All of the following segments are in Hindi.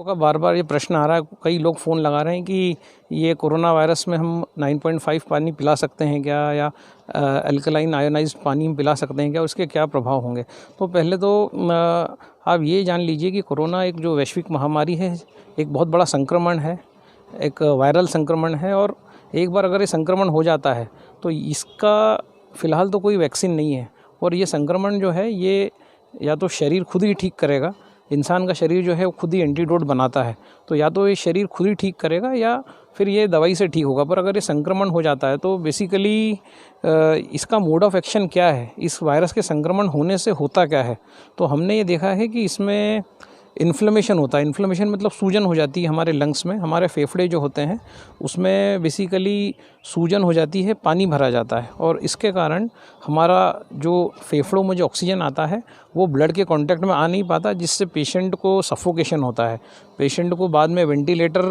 का बार-बार ये प्रश्न आ रहा है, कई लोग फ़ोन लगा रहे हैं कि ये कोरोना वायरस में हम 9.5 पानी पिला सकते हैं क्या, या अल्कलाइन आयोनाइज़्ड पानी हम पिला सकते हैं क्या, उसके क्या प्रभाव होंगे। तो पहले तो आप ये जान लीजिए कि कोरोना एक जो वैश्विक महामारी है, एक बहुत बड़ा संक्रमण है, एक वायरल संक्रमण है, और एक बार अगर ये संक्रमण हो जाता है तो इसका फ़िलहाल तो कोई वैक्सीन नहीं है। और ये संक्रमण जो है ये या तो शरीर खुद ही ठीक करेगा, इंसान का शरीर जो है वो खुद ही एंटीडोट बनाता है, तो या तो ये शरीर खुद ही ठीक करेगा या फिर ये दवाई से ठीक होगा। पर अगर ये संक्रमण हो जाता है तो बेसिकली इसका मोड ऑफ एक्शन क्या है, इस वायरस के संक्रमण होने से होता क्या है। तो हमने ये देखा है कि इसमें इन्फ्लेमेशन होता है। इन्फ्लेमेशन मतलब सूजन हो जाती है हमारे लंग्स में, हमारे फेफड़े जो होते हैं उसमें बेसिकली सूजन हो जाती है, पानी भरा जाता है, और इसके कारण हमारा जो फेफड़ों में जो ऑक्सीजन आता है वो ब्लड के कांटेक्ट में आ नहीं पाता, जिससे पेशेंट को सफोकेशन होता है। पेशेंट को बाद में वेंटिलेटर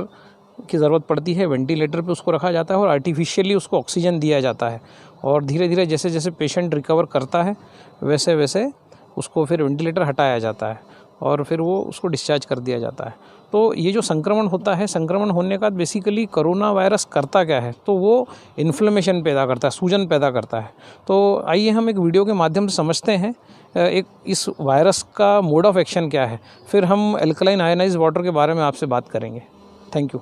की ज़रूरत पड़ती है, वेंटिलेटर पे उसको रखा जाता है और आर्टिफिशियली उसको ऑक्सीजन दिया जाता है। और धीरे धीरे जैसे जैसे पेशेंट रिकवर करता है वैसे वैसे उसको फिर वेंटिलेटर हटाया जाता है और फिर वो उसको डिस्चार्ज कर दिया जाता है। तो ये जो संक्रमण होता है, संक्रमण होने का बेसिकली कोरोना वायरस करता क्या है, तो वो इन्फ्लेमेशन पैदा करता है, सूजन पैदा करता है। तो आइए हम एक वीडियो के माध्यम से समझते हैं एक इस वायरस का मोड ऑफ एक्शन क्या है, फिर हम अल्कलाइन आयोनाइज्ड वाटर के बारे में आपसे बात करेंगे। Thank you.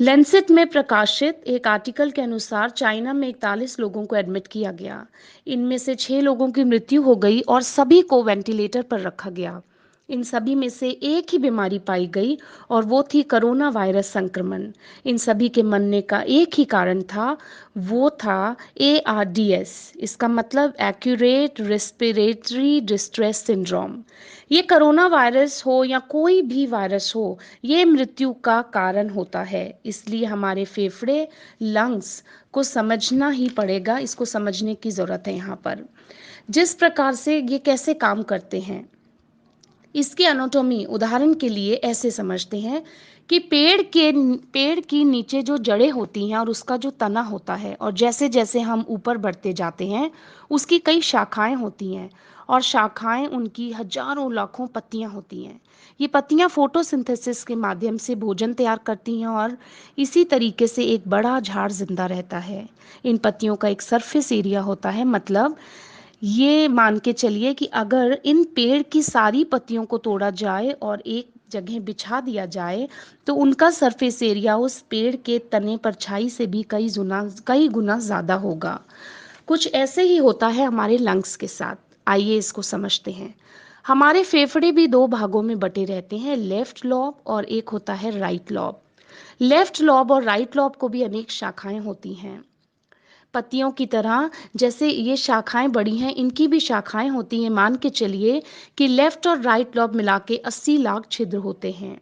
लेंसेट में प्रकाशित एक आर्टिकल के अनुसार चाइना में 41 लोगों को एडमिट किया गया। इनमें से 6 लोगों की मृत्यु हो गई और सभी को वेंटिलेटर पर रखा गया। इन सभी में से एक ही बीमारी पाई गई और वो थी कोरोना वायरस संक्रमण। इन सभी के मरने का एक ही कारण था, वो था ARDS। इसका मतलब एक्यूरेट रेस्पिरेटरी डिस्ट्रेस सिंड्रोम। ये कोरोना वायरस हो या कोई भी वायरस हो, ये मृत्यु का कारण होता है। इसलिए हमारे फेफड़े, लंग्स को समझना ही पड़ेगा, इसको समझने की ज़रूरत है यहाँ पर। जिस प्रकार से ये कैसे काम करते हैं, इसकी एनाटॉमी उदाहरण के लिए ऐसे समझते हैं कि पेड़ की नीचे जो जड़ें होती हैं और उसका जो तना होता है, और जैसे जैसे हम ऊपर बढ़ते जाते हैं उसकी कई शाखाएं होती हैं, और शाखाएं उनकी हजारों लाखों पत्तियां होती हैं। ये पत्तियां फोटोसिंथेसिस के माध्यम से भोजन तैयार करती हैं और इसी तरीके से एक बड़ा झाड़ जिंदा रहता है। इन पत्तियों का एक सरफेस एरिया होता है, मतलब ये मान के चलिए कि अगर इन पेड़ की सारी पत्तियों को तोड़ा जाए और एक जगह बिछा दिया जाए तो उनका सरफेस एरिया उस पेड़ के तने परछाई से भी कई गुना ज़्यादा होगा। कुछ ऐसे ही होता है हमारे लंग्स के साथ। आइए इसको समझते हैं। हमारे फेफड़े भी दो भागों में बटे रहते हैं, लेफ्ट लॉब और एक होता है राइट लॉब। लेफ्ट लॉब और राइट लॉब को भी अनेक शाखाएं होती हैं। पत्तियों की तरह जैसे ये शाखाएं बड़ी हैं, इनकी भी शाखाएं होती हैं। मान के चलिए कि लेफ्ट और राइट लॉब मिला के 80 लाख छिद्र होते हैं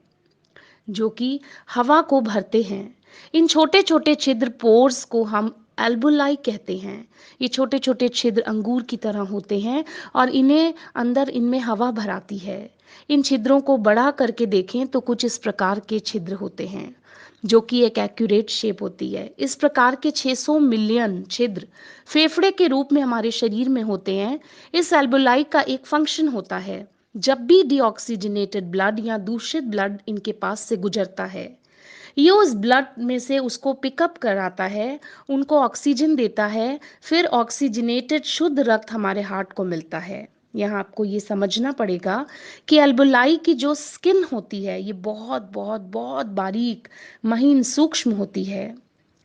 जो कि हवा को भरते हैं। इन छोटे छोटे छिद्र पोर्स को हम एल्बुलाई कहते हैं। ये छोटे छोटे छिद्र अंगूर की तरह होते हैं और इनमें हवा भराती है। इन छिद्रों को बड़ा करके देखें तो कुछ इस प्रकार के छिद्र होते हैं जो कि एक एक्यूरेट शेप होती है। इस प्रकार के 600 मिलियन छिद्र फेफड़े के रूप में हमारे शरीर में होते हैं। इस एल्बुलाई का एक फंक्शन होता है, जब भी डीऑक्सीजनेटेड ब्लड या दूषित ब्लड इनके पास से गुजरता है, ये उस ब्लड में से उसको पिकअप कराता है, उनको ऑक्सीजन देता है, फिर ऑक्सीजनेटेड शुद्ध रक्त हमारे हार्ट को मिलता है। यहाँ आपको ये समझना पड़ेगा कि एल्बुलाई की जो स्किन होती है ये बहुत बहुत बहुत बारीक, महीन, सूक्ष्म होती है।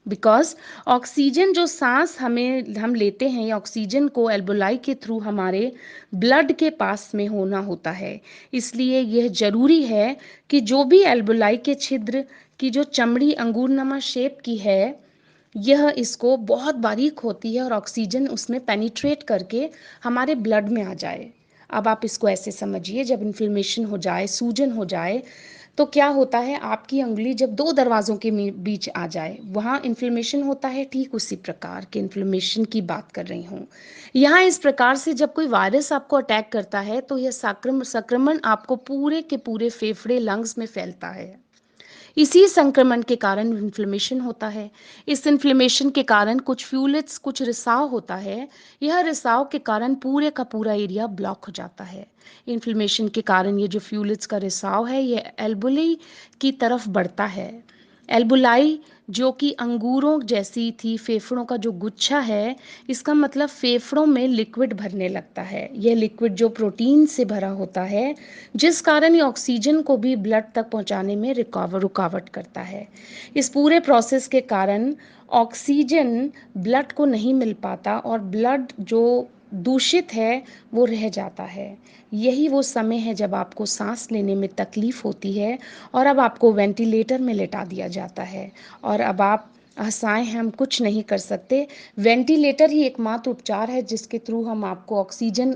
बिकॉज ऑक्सीजन जो सांस हम लेते हैं, या ऑक्सीजन को एल्बुलाई के थ्रू हमारे ब्लड के पास में होना होता है। इसलिए यह जरूरी है कि जो भी एल्बुलाई के छिद्र की जो चमड़ी अंगूरनमा शेप की है, यह इसको बहुत बारीक होती है और ऑक्सीजन उसमें पेनिट्रेट करके हमारे ब्लड में आ जाए। अब आप इसको ऐसे समझिए, जब इन्फ्लेमेशन हो जाए, सूजन हो जाए, तो क्या होता है, आपकी उंगली जब दो दरवाजों के बीच आ जाए वहाँ इन्फ्लेमेशन होता है। ठीक उसी प्रकार के इन्फ्लेमेशन की बात कर रही हूँ यहाँ। इस प्रकार से जब कोई वायरस आपको अटैक करता है तो यह संक्रमण आपको पूरे के पूरे फेफड़े, लंग्स में फैलता है। इसी संक्रमण के कारण इन्फ्लेमेशन होता है। इस इन्फ्लेमेशन के कारण कुछ फ्लूइड्स, कुछ रिसाव होता है। यह रिसाव के कारण पूरे का पूरा एरिया ब्लॉक हो जाता है। इन्फ्लेमेशन के कारण ये जो फ्लूइड्स का रिसाव है, ये एल्बुली की तरफ बढ़ता है। एल्बुलाई जो कि अंगूरों जैसी थी, फेफड़ों का जो गुच्छा है, इसका मतलब फेफड़ों में लिक्विड भरने लगता है। यह लिक्विड जो प्रोटीन से भरा होता है, जिस कारण ये ऑक्सीजन को भी ब्लड तक पहुंचाने में रुकावट करता है। इस पूरे प्रोसेस के कारण ऑक्सीजन ब्लड को नहीं मिल पाता और ब्लड जो दूषित है वो रह जाता है। यही वो समय है जब आपको सांस लेने में तकलीफ होती है और अब आपको वेंटिलेटर में लेटा दिया जाता है और अब आप असहाय हैं, हम कुछ नहीं कर सकते। वेंटिलेटर ही एकमात्र उपचार है जिसके थ्रू हम आपको ऑक्सीजन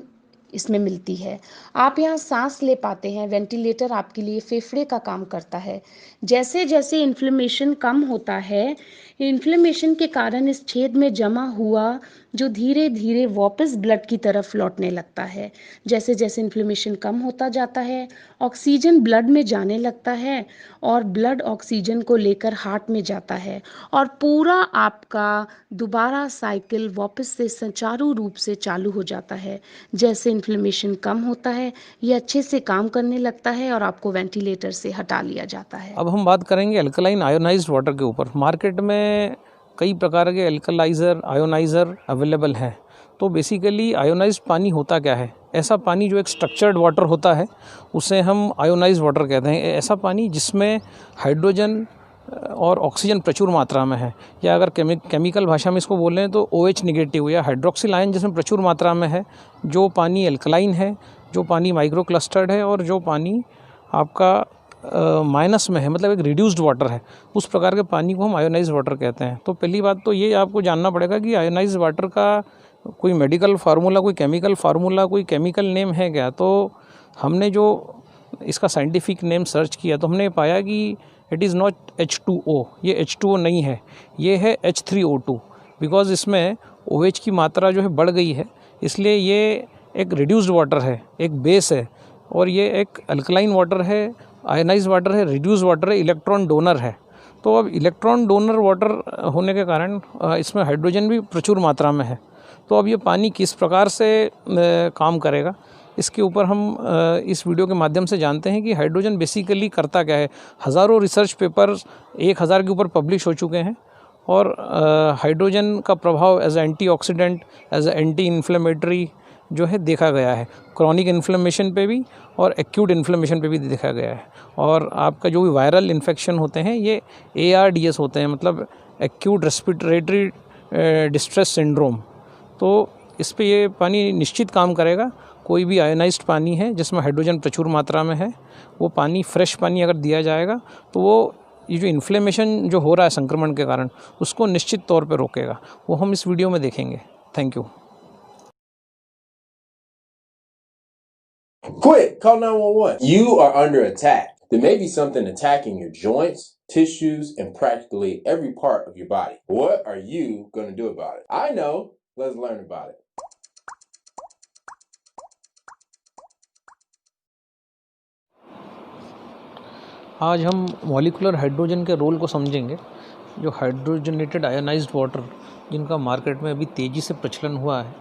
इसमें मिलती है। आप यहाँ सांस ले पाते हैं, वेंटिलेटर आपके लिए फेफड़े का काम करता है। जैसे जैसे इन्फ्लेमेशन कम होता है, इन्फ्लेमेशन के कारण इस छेद में जमा हुआ जो धीरे धीरे वापस ब्लड की तरफ लौटने लगता है। जैसे जैसे इन्फ्लेमेशन कम होता जाता है, ऑक्सीजन ब्लड में जाने लगता है और ब्लड ऑक्सीजन को लेकर हार्ट में जाता है और पूरा आपका दोबारा साइकिल वापस से सुचारू रूप से चालू हो जाता है। जैसे इन्फ्लेमेशन कम होता है, ये अच्छे से काम करने लगता है और आपको वेंटिलेटर से हटा लिया जाता है। अब हम बात करेंगे अल्कलाइन आयोनाइज्ड वाटर के ऊपर। मार्केट में कई प्रकार के अल्कलाइज़र, आयोनाइज़र अवेलेबल हैं। तो बेसिकली आयोनाइज्ड पानी होता क्या है? ऐसा पानी जो एक स्ट्रक्चर्ड वाटर होता है उसे हम आयोनाइज्ड वाटर कहते हैं। ऐसा पानी जिसमें हाइड्रोजन और ऑक्सीजन प्रचुर मात्रा में है, या अगर केमिकल भाषा में इसको बोलें तो OH निगेटिव या हाइड्रोक्सिल आयन जिसमें प्रचुर मात्रा में है। जो पानी अल्कलाइन है, जो पानी माइक्रो क्लस्टर्ड है और जो पानी आपका माइनस में है, मतलब एक रिड्यूस्ड वाटर है, उस प्रकार के पानी को हम आयोनाइज्ड वाटर कहते हैं। तो पहली बात तो ये आपको जानना पड़ेगा कि आयोनाइज्ड वाटर का कोई मेडिकल फार्मूला, कोई केमिकल फार्मूला, कोई केमिकल नेम है क्या? तो हमने जो इसका साइंटिफिक नेम सर्च किया तो हमने पाया कि इट इज़ नॉट H2O, ये H2O नहीं है, ये है H3O2। बिकॉज इसमें OH की मात्रा जो है बढ़ गई है, इसलिए ये एक रिड्यूस्ड वाटर है, एक बेस है, और ये एक अल्कलाइन वाटर है, आयनाइज्ड वाटर है, रिड्यूस्ड वाटर है, इलेक्ट्रॉन डोनर है। तो अब इलेक्ट्रॉन डोनर वाटर होने के कारण इसमें हाइड्रोजन भी प्रचुर मात्रा में है। तो अब ये पानी किस प्रकार से काम करेगा, इसके ऊपर हम इस वीडियो के माध्यम से जानते हैं कि हाइड्रोजन बेसिकली करता क्या है। हज़ारों रिसर्च पेपर 1000 के ऊपर पब्लिश हो चुके हैं और हाइड्रोजन का प्रभाव as antioxidant, as anti inflammatory जो है देखा गया है। क्रॉनिक इन्फ्लेमेशन पे भी और एक्यूट इन्फ्लेमेशन पे भी देखा गया है। और आपका जो भी वायरल इन्फेक्शन होते हैं ये ARDS होते हैं, मतलब एक्यूट रेस्पिरेटरी डिस्ट्रेस सिंड्रोम। तो इस पे ये पानी निश्चित काम करेगा। कोई भी आयोनाइज्ड पानी है जिसमें हाइड्रोजन प्रचुर मात्रा में है, वो पानी, फ्रेश पानी अगर दिया जाएगा तो वो ये जो इन्फ्लेमेशन जो हो रहा है संक्रमण के कारण, उसको निश्चित तौर पे रोकेगा। वो हम इस वीडियो में देखेंगे। Thank you. Quick, call 911. You are under attack. There may be something attacking your joints, tissues, and practically every part of your body. What are you going to do about it? I know. Let's learn about it. आज हम मॉलिक्यूलर हाइड्रोजन के रोल को समझेंगे। जो हाइड्रोजनेटेड आयोनाइज्ड वाटर जिनका मार्केट में अभी तेज़ी से प्रचलन हुआ है,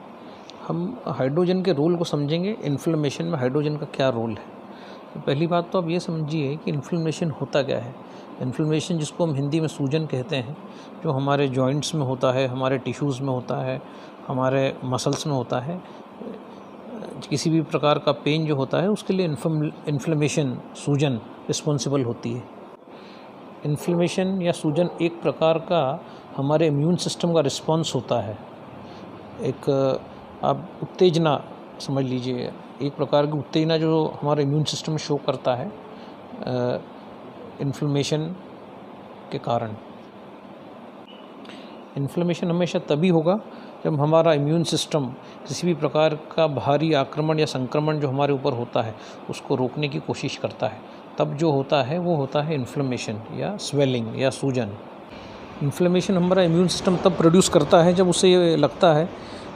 हम हाइड्रोजन के रोल को समझेंगे। इन्फ्लेमेशन में हाइड्रोजन का क्या रोल है? तो पहली बात तो आप ये समझिए कि इन्फ्लेमेशन होता क्या है। इन्फ्लेमेशन, जिसको हम हिंदी में सूजन कहते हैं, जो हमारे जॉइंट्स में होता है, हमारे टिश्यूज़ में होता है, हमारे मसल्स में होता है। किसी भी प्रकार का पेन जो होता है उसके लिए इन्फ्लेमेशन, सूजन रिस्पॉन्सिबल होती है। इन्फ्लेमेशन या सूजन एक प्रकार का हमारे इम्यून सिस्टम का रिस्पॉन्स होता है। एक आप उत्तेजना समझ लीजिए, एक प्रकार की उत्तेजना जो हमारे इम्यून सिस्टम में शो करता है इन्फ्लेमेशन के कारण। इन्फ्लेमेशन हमेशा तभी होगा जब हमारा इम्यून सिस्टम किसी भी प्रकार का बाहरी आक्रमण या संक्रमण जो हमारे ऊपर होता है उसको रोकने की कोशिश करता है। तब जो होता है वो होता है इन्फ्लेमेशन या स्वेलिंग या सूजन। इन्फ्लेमेशन हमारा इम्यून सिस्टम तब प्रोड्यूस करता है जब उसे ये लगता है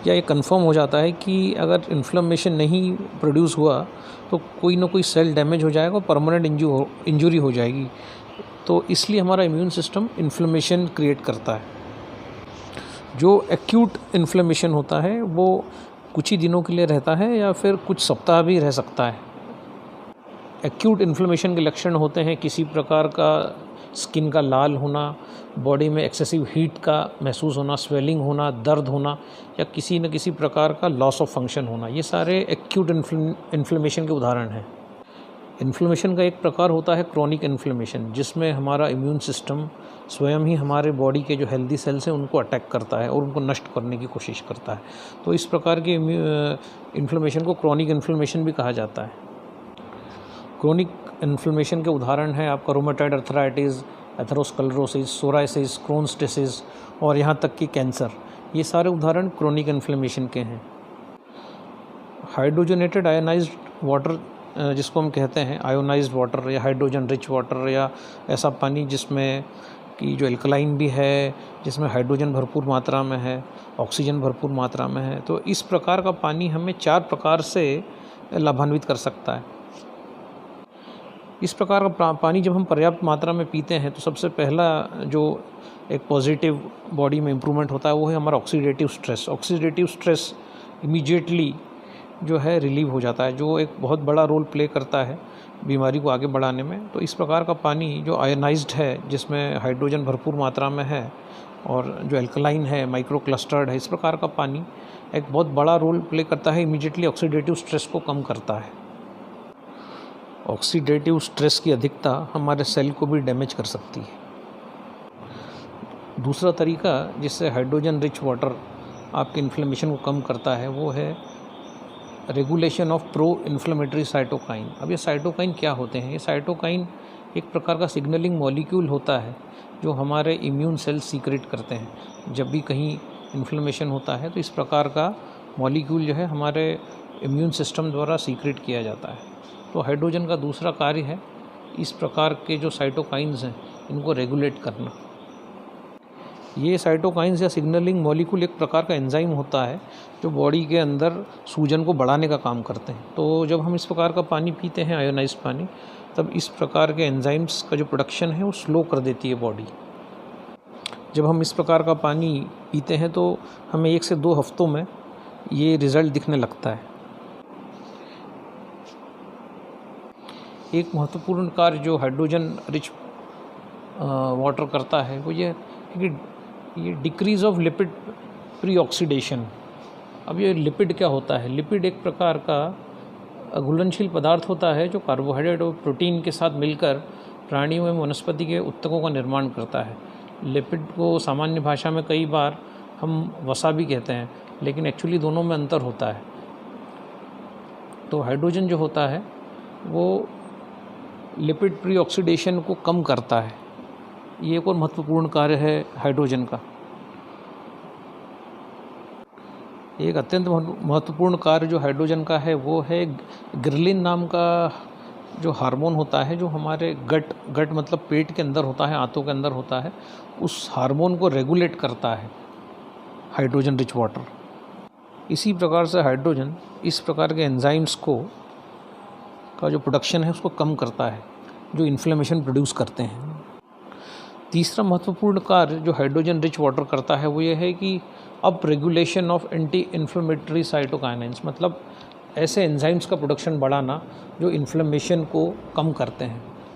या ये कंफर्म हो जाता है कि अगर इन्फ्लेमेशन नहीं प्रोड्यूस हुआ तो कोई ना कोई सेल डैमेज हो जाएगा और परमानेंट इंजरी हो जाएगी। तो इसलिए हमारा इम्यून सिस्टम इन्फ्लेमेशन क्रिएट करता है। जो एक्यूट इन्फ्लेमेशन होता है वो कुछ ही दिनों के लिए रहता है या फिर कुछ सप्ताह भी रह सकता है। एक्यूट इन्फ्लेमेशन के लक्षण होते हैं किसी प्रकार का स्किन का लाल होना, बॉडी में एक्सेसिव हीट का महसूस होना, स्वेलिंग होना, दर्द होना या किसी न किसी प्रकार का लॉस ऑफ फंक्शन होना। ये सारे एक्यूट इन्फ्लेमेशन के उदाहरण हैं। इन्फ्लेमेशन का एक प्रकार होता है क्रॉनिक इन्फ्लेमेशन, जिसमें हमारा इम्यून सिस्टम स्वयं ही हमारे बॉडी के जो हेल्दी सेल्स हैं उनको अटैक करता है और उनको नष्ट करने की कोशिश करता है। तो इस प्रकार के इन्फ्लेमेशन को क्रॉनिक इन्फ्लेमेशन भी कहा जाता है। क्रोनिक इन्फ्लेमेशन के उदाहरण हैं आपका rheumatoid arthritis, atherosclerosis, psoriasis, Crohn's disease और यहाँ तक कि कैंसर। ये सारे उदाहरण क्रोनिक इन्फ्लेमेशन के हैं। हाइड्रोजनेटेड आयोनाइज्ड वाटर, जिसको हम कहते हैं आयोनाइज्ड वाटर या हाइड्रोजन रिच वाटर, या ऐसा पानी जिसमें कि जो एल्कलाइन भी है, जिसमें हाइड्रोजन भरपूर मात्रा में है, ऑक्सीजन भरपूर मात्रा में है, तो इस प्रकार का पानी हमें 4 प्रकार से लाभान्वित कर सकता है। इस प्रकार का पानी जब हम पर्याप्त मात्रा में पीते हैं तो सबसे पहला जो एक पॉजिटिव बॉडी में इम्प्रूवमेंट होता है वो है हमारा oxidative stress. Oxidative stress immediately जो है रिलीव हो जाता है, जो एक बहुत बड़ा रोल प्ले करता है बीमारी को आगे बढ़ाने में। तो इस प्रकार का पानी जो आयोनाइज्ड है, जिसमें हाइड्रोजन भरपूर मात्रा में है और जो एल्कलाइन है, माइक्रो क्लस्टर्ड है, इस प्रकार का पानी एक बहुत बड़ा रोल प्ले करता है, इमीडिएटली ऑक्सीडेटिव स्ट्रेस को कम करता है। ऑक्सीडेटिव स्ट्रेस की अधिकता हमारे सेल को भी डैमेज कर सकती है। दूसरा तरीका जिससे हाइड्रोजन रिच वाटर आपके इन्फ्लेमेशन को कम करता है वो है regulation of pro inflammatory cytokine. अब ये साइटोकाइन क्या होते हैं? ये साइटोकाइन एक प्रकार का सिग्नलिंग मॉलिक्यूल होता है जो हमारे इम्यून सेल सीक्रेट करते हैं। जब भी कहीं इन्फ्लेमेशन होता है तो इस प्रकार का मॉलिक्यूल जो है हमारे इम्यून सिस्टम द्वारा सीक्रेट किया जाता है। तो हाइड्रोजन का दूसरा कार्य है इस प्रकार के जो साइटोकाइंस हैं इनको रेगुलेट करना। ये साइटोकाइंस या सिग्नलिंग मॉलिक्यूल एक प्रकार का एंजाइम होता है जो बॉडी के अंदर सूजन को बढ़ाने का काम करते हैं। तो जब हम इस प्रकार का पानी पीते हैं, आयोनाइज्ड पानी, तब इस प्रकार के एंजाइम्स का जो प्रोडक्शन है वो स्लो कर देती है बॉडी। जब हम इस प्रकार का पानी पीते हैं तो हमें 1 से 2 हफ्तों में ये रिज़ल्ट दिखने लगता है। एक महत्वपूर्ण कार्य जो हाइड्रोजन रिच वाटर करता है वो ये decrease of lipid pre oxidation. अब ये लिपिड क्या होता है? लिपिड एक प्रकार का घुलनशील पदार्थ होता है जो कार्बोहाइड्रेट और प्रोटीन के साथ मिलकर प्राणियों एवं वनस्पति के उत्तकों का निर्माण करता है। लिपिड को सामान्य भाषा में कई बार हम वसा भी कहते हैं, लेकिन एक्चुअली दोनों में अंतर होता है। तो हाइड्रोजन जो होता है वो लिपिड प्री ऑक्सीडेशन को कम करता है। ये एक और महत्वपूर्ण कार्य है हाइड्रोजन का। एक अत्यंत महत्वपूर्ण कार्य जो हाइड्रोजन का है वो है ग्रिलिन नाम का जो हार्मोन होता है, जो हमारे गट मतलब पेट के अंदर होता है, आंतों के अंदर होता है, उस हार्मोन को रेगुलेट करता है हाइड्रोजन रिच वाटर। इसी प्रकार से हाइड्रोजन इस प्रकार के एंजाइम्स का जो प्रोडक्शन है उसको कम करता है, जो इन्फ्लेमेशन प्रोड्यूस करते हैं। तीसरा महत्वपूर्ण कार्य जो हाइड्रोजन रिच वाटर करता है वो ये है कि up regulation of anti inflammatory cytokinins, मतलब ऐसे एंजाइम्स का प्रोडक्शन बढ़ाना जो इन्फ्लेमेशन को कम करते हैं।